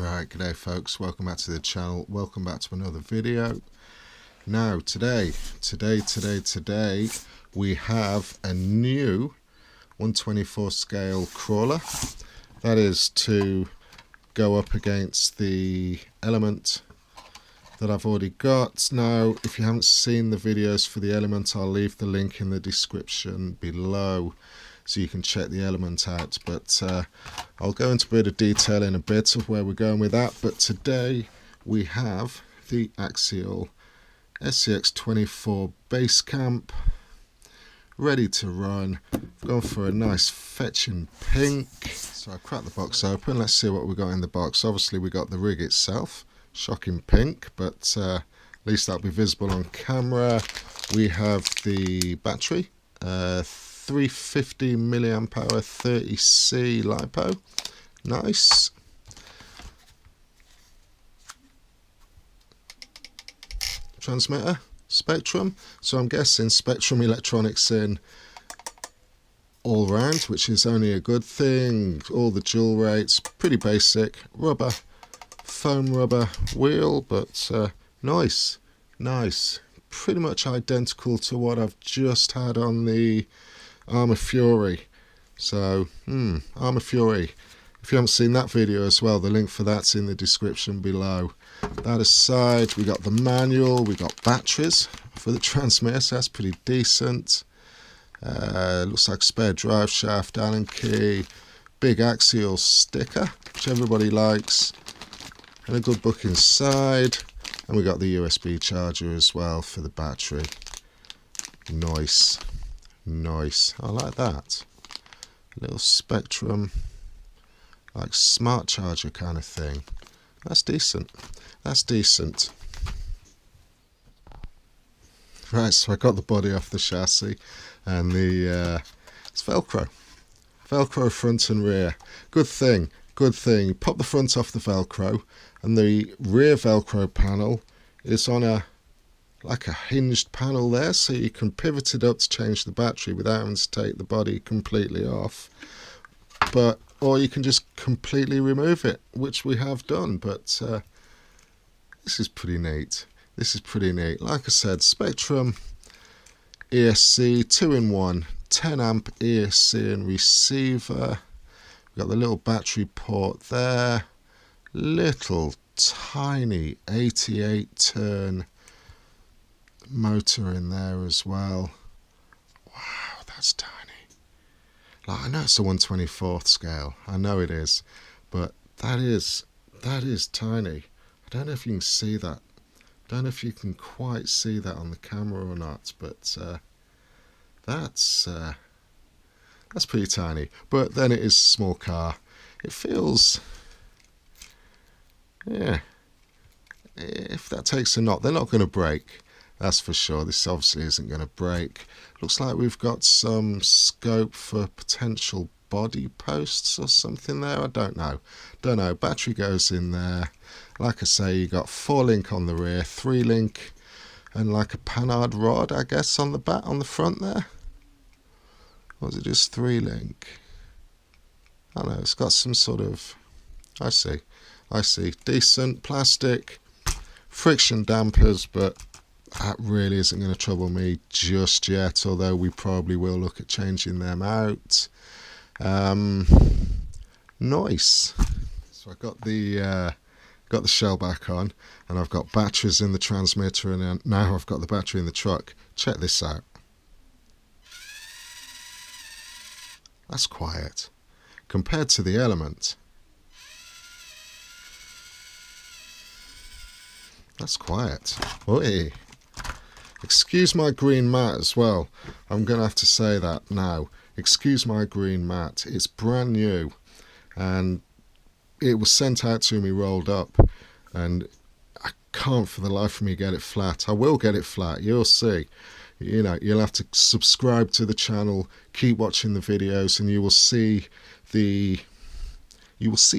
Right, g'day folks, welcome back to the channel, welcome back to another video. Now today we have a new 124 scale crawler. That is to go up against the Element that I've already got. Now if you haven't seen the videos for the Element, I'll leave the link in the description below so you can check the Element out, but I'll go into a bit of detail in a bit of where we're going with that. But today we have the Axial SCX24 Base Camp ready to run. I've gone for a nice fetching pink, so I cracked the box open. Let's see what we got in the box. Obviously we got the rig itself, shocking pink, but at least that'll be visible on camera. We have the battery, 350 milliamp hour 30C LiPo, nice. Transmitter, Spectrum, so I'm guessing Spectrum electronics in all round, which is only a good thing. All the dual rates, pretty basic. Rubber, foam rubber wheel, but nice, pretty much identical to what I've just had on the Arrma Fury. So Arrma Fury, if you haven't seen that video as well, the link for that's in the description below. That aside, we got the manual, we got batteries for the transmitter, so that's pretty decent. Looks like spare drive shaft, Allen key, big Axial sticker, which everybody likes, and a good book inside. And we got the USB charger as well for the battery. Nice, I like that. Little Spectrum, like smart charger kind of thing. That's decent. Right, so I got the body off the chassis, and it's Velcro front and rear. Good thing. Pop the front off the Velcro, and the rear Velcro panel is on like a hinged panel there, so you can pivot it up to change the battery without having to take the body completely off. Or you can just completely remove it, which we have done. But this is pretty neat. Like I said, Spectrum ESC 2-in-1, 10 amp ESC and receiver. We've got the little battery port there. Little tiny 88 turn motor in there as well. Wow, that's tiny. Like, I know it's a 1/24th scale, I know it is, but that is tiny. I don't know if you can see that. I don't know if you can quite see that on the camera or not, but that's pretty tiny. But then it is a small car. It feels, yeah, if that takes a knock, they're not going to break. That's for sure. This obviously isn't going to break. Looks like we've got some scope for potential body posts or something there. I don't know. Battery goes in there. Like I say, you got 4-link on the rear, 3-link, and like a panhard rod, I guess, on the front there. Or is it just 3-link? I don't know. It's got some sort of. I see. Decent plastic, friction dampers, but that really isn't going to trouble me just yet, although we probably will look at changing them out. Nice. So I got the shell back on, and I've got batteries in the transmitter, and now I've got the battery in the truck. Check this out. That's quiet compared to the Element. That's quiet. Oi. Excuse my green mat as well. I'm going to have to say that now. Excuse my green mat. It's brand new, and it was sent out to me rolled up, and I can't for the life of me get it flat. I will get it flat. You'll see. You know, you'll have to subscribe to the channel, keep watching the videos, and you will see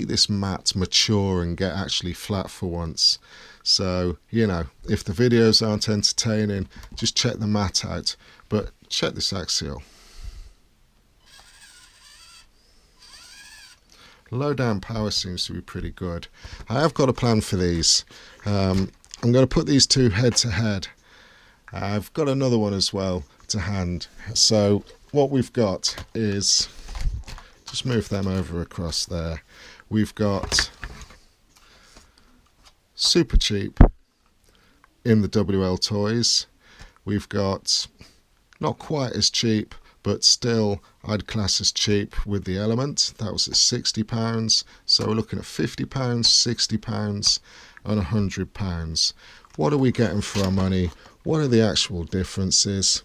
this mat mature and get actually flat for once. So, you know, if the videos aren't entertaining, just check the mat out. But check this Axial. Low down power seems to be pretty good. I have got a plan for these. I'm going to put these two head to head. I've got another one as well to hand. So what we've got is, just move them over across there. We've got super cheap in the WL Toys. We've got not quite as cheap, but still I'd class as cheap with the Element. That was at £60. So we're looking at £50, £60 and £100. What are we getting for our money? What are the actual differences?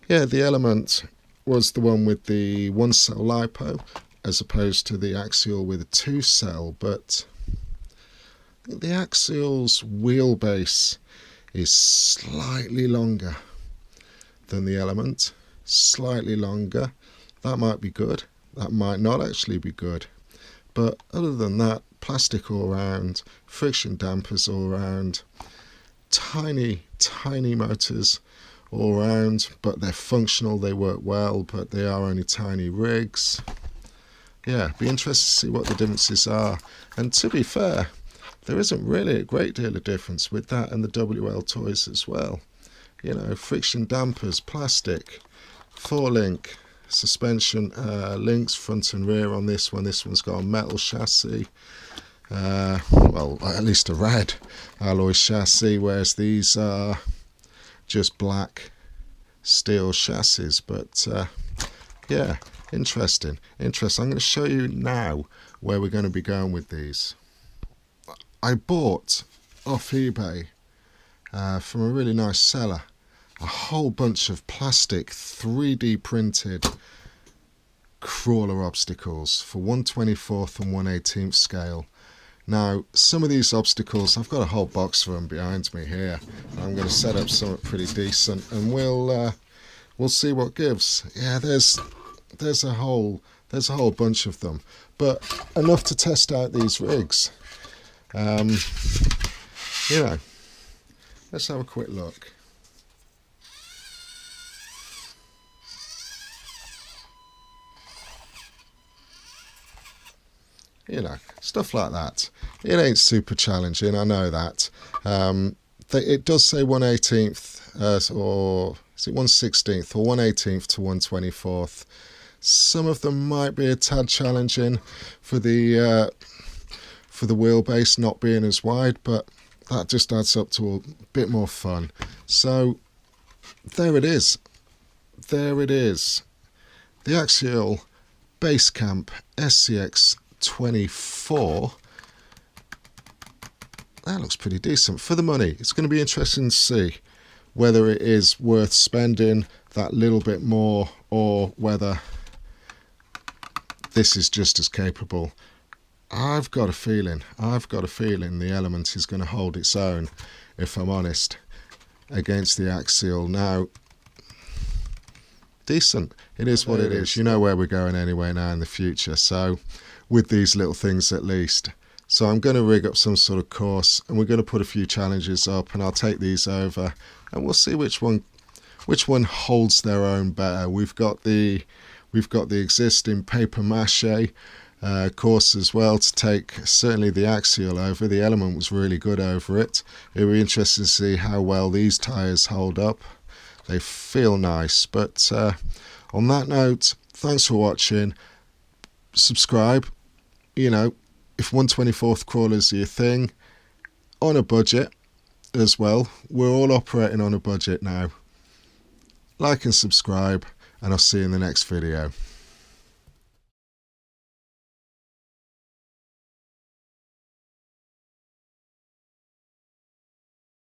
Yeah, the Element was the one with the 1-cell LiPo as opposed to the Axial with a 2-cell, but I think the Axial's wheelbase is slightly longer than the Element. Slightly longer. That might be good. That might not actually be good. But other than that, plastic all round, friction dampers all round, tiny motors all round, but they're functional, they work well, but they are only tiny rigs. Yeah, be interested to see what the differences are. And to be fair, there isn't really a great deal of difference with that and the WL Toys as well. You know, friction dampers, plastic, 4-link suspension links front and rear on this one. This one's got a metal chassis, well, at least a red alloy chassis, whereas these are just black steel chassis. But yeah, interesting. I'm going to show you now where we're going to be going with these. I bought off eBay from a really nice seller a whole bunch of plastic 3D printed crawler obstacles for 1/24th and 1/18th scale. Now, some of these obstacles, I've got a whole box of them behind me here. I'm going to set up something pretty decent, and we'll see what gives. Yeah, there's a whole bunch of them, but enough to test out these rigs. You know, let's have a quick look. You know, stuff like that. It ain't super challenging, I know that. It does say 1/18th, or is it 1/16th, or 1/18th to 1/24th. Some of them might be a tad challenging for the wheelbase not being as wide, but that just adds up to a bit more fun. So there it is. There it is. The Axial Base Camp SCX24. That looks pretty decent for the money. It's going to be interesting to see whether it is worth spending that little bit more or whether this is just as capable. I've got a feeling the Element is going to hold its own, if I'm honest, against the Axial. Now, decent. It is what it is. You know where we're going anyway now in the future. So, with these little things at least. So I'm going to rig up some sort of course, and we're going to put a few challenges up, and I'll take these over, and we'll see which one holds their own better. We've got the existing paper mache course as well to take certainly the Axial over. The Element was really good over it. It'll be interesting to see how well these tyres hold up. They feel nice. But on that note, thanks for watching. Subscribe. You know, if 1/24th crawlers are your thing, on a budget as well. We're all operating on a budget now. Like and subscribe, and I'll see you in the next video.